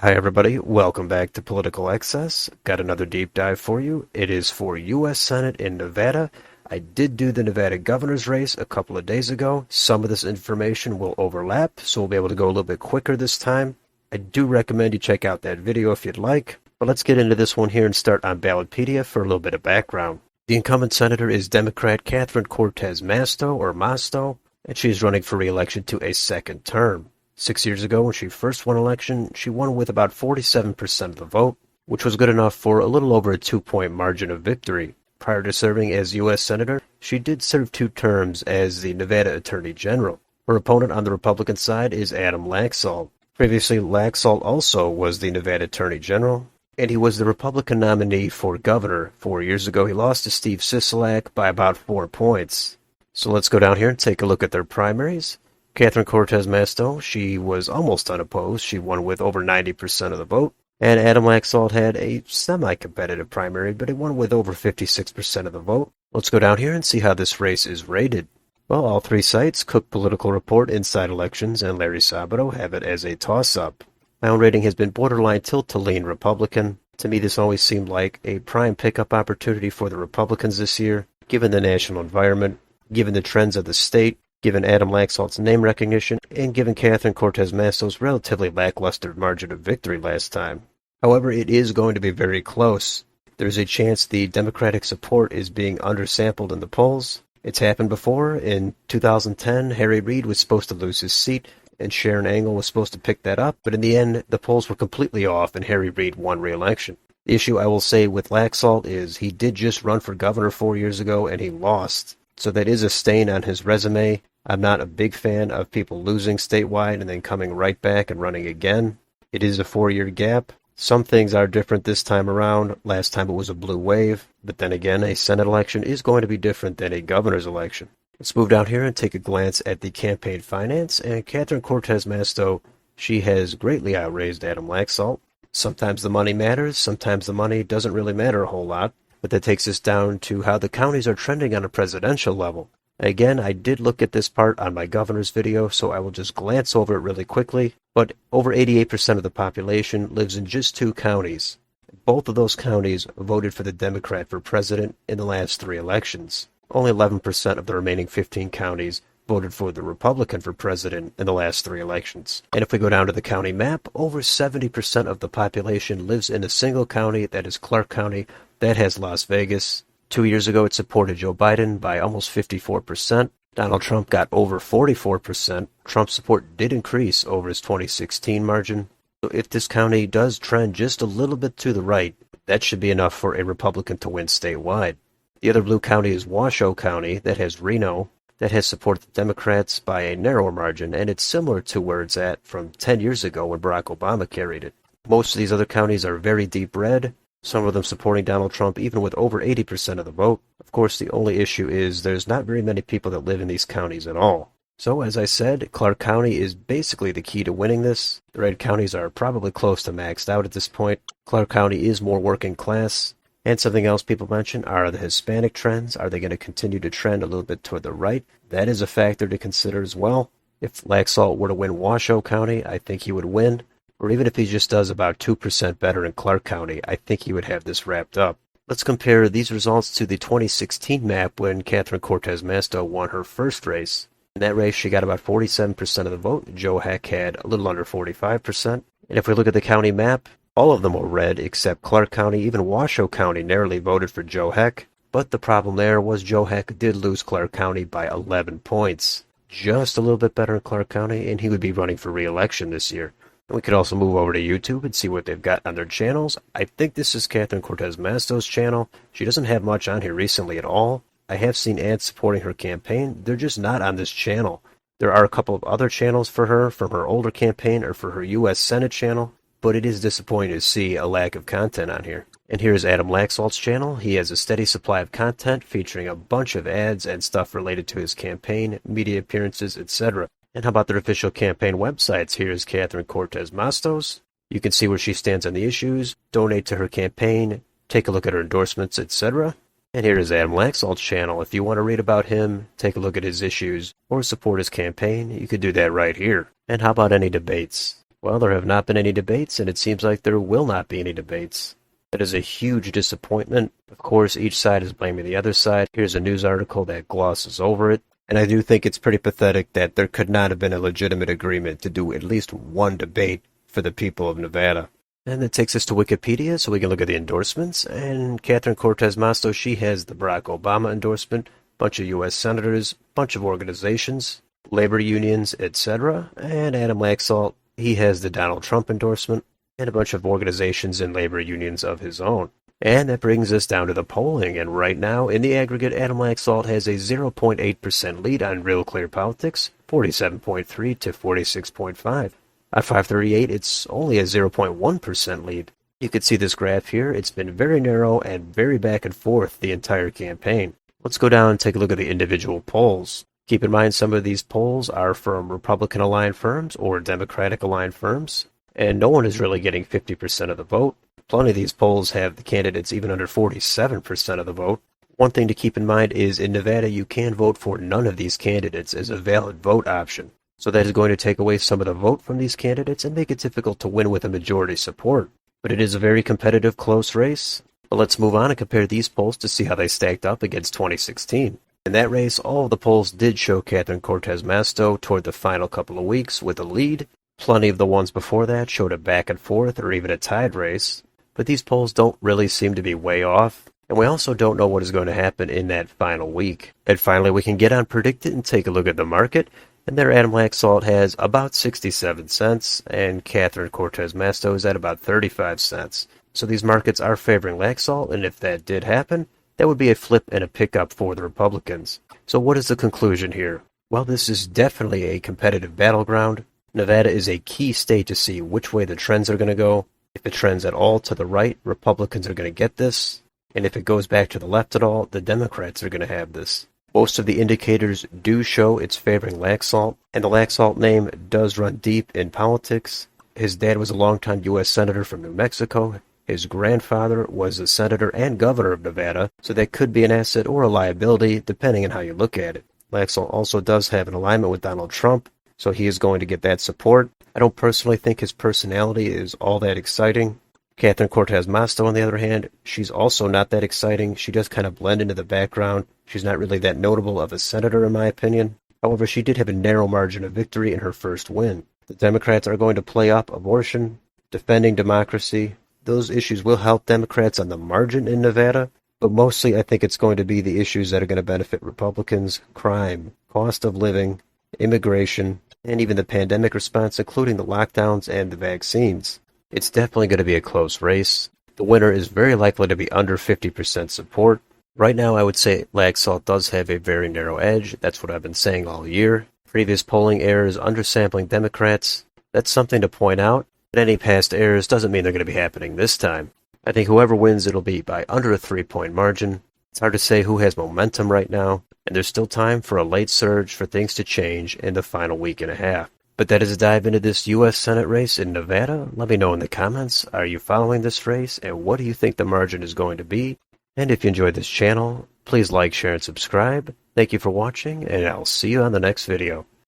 Hi everybody, welcome back to Political Excess. Got another deep dive for you. It is for U.S. Senate in Nevada. I did do the Nevada governor's race a couple of days ago. Some of this information will overlap, so we'll be able to go a little bit quicker this time. I do recommend you check out that video if you'd like, but let's get into this one here and start on Ballotpedia for a little bit of background. The incumbent senator is Democrat Catherine Cortez Masto, and she's running for re-election to a second term. 6 years ago, when she first won election, she won with about 47% of the vote, which was good enough for a little over a 2-point margin of victory. Prior to serving as U.S. Senator, she did serve 2 terms as the Nevada Attorney General. Her opponent on the Republican side is Adam Laxalt. Previously, Laxalt also was the Nevada Attorney General, and he was the Republican nominee for governor. 4 years ago, he lost to Steve Sisolak by about 4 points. So let's go down here and take a look at their primaries. Catherine Cortez Masto, she was almost unopposed. She won with over 90% of the vote. And Adam Laxalt had a semi-competitive primary, but he won with over 56% of the vote. Let's go down here and see how this race is rated. Well, all 3 sites, Cook Political Report, Inside Elections, and Larry Sabato, have it as a toss-up. My own rating has been borderline tilt to lean Republican. To me, this always seemed like a prime pickup opportunity for the Republicans this year, given the national environment, given the trends of the state, given Adam Laxalt's name recognition, and given Catherine Cortez Masto's relatively lackluster margin of victory last time. However, it is going to be very close. There's a chance the Democratic support is being undersampled in the polls. It's happened before. In 2010, Harry Reid was supposed to lose his seat, and Sharon Angle was supposed to pick that up, but in the end, the polls were completely off, and Harry Reid won re-election. The issue I will say with Laxalt is he did just run for governor 4 years ago, and he lost. So that is a stain on his resume. I'm not a big fan of people losing statewide and then coming right back and running again. It is a 4-year gap. Some things are different this time around. Last time it was a blue wave. But then again, a Senate election is going to be different than a governor's election. Let's move down here and take a glance at the campaign finance. And Catherine Cortez Masto, she has greatly outraised Adam Laxalt. Sometimes the money matters. Sometimes the money doesn't really matter a whole lot. But that takes us down to how the counties are trending on a presidential level. Again, I did look at this part on my governor's video, so I will just glance over it really quickly. But over 88% of the population lives in just 2 counties. Both of those counties voted for the Democrat for president in the last 3 elections. Only 11% of the remaining 15 counties voted for the Republican for president in the last 3 elections. And if we go down to the county map, over 70% of the population lives in a single county, that is Clark County. That has Las Vegas. 2 years ago, it supported Joe Biden by almost 54%. Donald Trump got over 44%. Trump's support did increase over his 2016 margin. So if this county does trend just a little bit to the right, that should be enough for a Republican to win statewide. The other blue county is Washoe County, that has Reno, that has supported the Democrats by a narrower margin, and it's similar to where it's at from 10 years ago when Barack Obama carried it. Most of these other counties are very deep red. Some of them supporting Donald Trump even with over 80% of the vote. Of course, the only issue is there's not very many people that live in these counties at all. So, as I said, Clark County is basically the key to winning this. The red counties are probably close to maxed out at this point. Clark County is more working class. And something else people mention are the Hispanic trends. Are they going to continue to trend a little bit toward the right? That is a factor to consider as well. If Laxalt were to win Washoe County, I think he would win. Or even if he just does about 2% better in Clark County, I think he would have this wrapped up. Let's compare these results to the 2016 map when Catherine Cortez Masto won her first race. In that race, she got about 47% of the vote. Joe Heck had a little under 45%. And if we look at the county map, all of them were red except Clark County. Even Washoe County narrowly voted for Joe Heck. But the problem there was Joe Heck did lose Clark County by 11 points. Just a little bit better in Clark County, and he would be running for re-election this year. We could also move over to YouTube and see what they've got on their channels. I think this is Catherine Cortez Masto's channel. She doesn't have much on here recently at all. I have seen ads supporting her campaign. They're just not on this channel. There are a couple of other channels for her from her older campaign or for her U.S. Senate channel, but it is disappointing to see a lack of content on here. And here's Adam Laxalt's channel. He has a steady supply of content featuring a bunch of ads and stuff related to his campaign, media appearances, etc. And how about their official campaign websites? Here's Catherine Cortez Masto's. You can see where she stands on the issues, donate to her campaign, take a look at her endorsements, etc. And here is Adam Laxalt's channel. If you want to read about him, take a look at his issues, or support his campaign, you could do that right here. And how about any debates? Well, there have not been any debates, and it seems like there will not be any debates. That is a huge disappointment. Of course, each side is blaming the other side. Here's a news article that glosses over it. And I do think it's pretty pathetic that there could not have been a legitimate agreement to do at least one debate for the people of Nevada. And that takes us to Wikipedia, so we can look at the endorsements. And Catherine Cortez Masto, she has the Barack Obama endorsement, bunch of U.S. senators, bunch of organizations, labor unions, etc. And Adam Laxalt, he has the Donald Trump endorsement, and a bunch of organizations and labor unions of his own. And that brings us down to the polling, and right now, in the aggregate, Adam Laxalt has a 0.8% lead on Real Clear Politics, 47.3 to 46.5. At 538, it's only a 0.1% lead. You can see this graph here. It's been very narrow and very back and forth the entire campaign. Let's go down and take a look at the individual polls. Keep in mind some of these polls are from Republican-aligned firms or Democratic-aligned firms, and no one is really getting 50% of the vote. Plenty of these polls have the candidates even under 47% of the vote. One thing to keep in mind is in Nevada, you can vote for none of these candidates as a valid vote option. So that is going to take away some of the vote from these candidates and make it difficult to win with a majority support. But it is a very competitive, close race. But let's move on and compare these polls to see how they stacked up against 2016. In that race, all of the polls did show Catherine Cortez Masto toward the final couple of weeks with a lead. Plenty of the ones before that showed a back and forth or even a tied race. But these polls don't really seem to be way off. And we also don't know what is going to happen in that final week. And finally, we can get on PredictIt and take a look at the market. And there Adam Laxalt has about 67 cents, and Catherine Cortez Masto is at about 35 cents. So these markets are favoring Laxalt, and if that did happen, that would be a flip and a pickup for the Republicans. So what is the conclusion here? Well, this is definitely a competitive battleground. Nevada is a key state to see which way the trends are going to go. If it trends at all to the right, Republicans are going to get this. And if it goes back to the left at all, the Democrats are going to have this. Most of the indicators do show it's favoring Laxalt, and the Laxalt name does run deep in politics. His dad was a longtime U.S. Senator from New Mexico. His grandfather was a senator and governor of Nevada, so that could be an asset or a liability, depending on how you look at it. Laxalt also does have an alignment with Donald Trump, so he is going to get that support. I don't personally think his personality is all that exciting. Catherine Cortez Masto, on the other hand, she's also not that exciting. She does kind of blend into the background. She's not really that notable of a senator, in my opinion. However, she did have a narrow margin of victory in her first win. The Democrats are going to play up abortion, defending democracy. Those issues will help Democrats on the margin in Nevada, but mostly I think it's going to be the issues that are going to benefit Republicans: crime, cost of living, immigration, and even the pandemic response, including the lockdowns and the vaccines. It's definitely going to be a close race. The winner is very likely to be under 50% support. Right now, I would say Laxalt does have a very narrow edge. That's what I've been saying all year. Previous polling errors undersampling Democrats. That's something to point out. But any past errors doesn't mean they're going to be happening this time. I think whoever wins, it'll be by under a 3-point margin. It's hard to say who has momentum right now, and there's still time for a late surge for things to change in the final week and a half. But that is a dive into this U.S. Senate race in Nevada. Let me know in the comments, are you following this race, and what do you think the margin is going to be? And if you enjoyed this channel, please like, share, and subscribe. Thank you for watching, and I'll see you on the next video.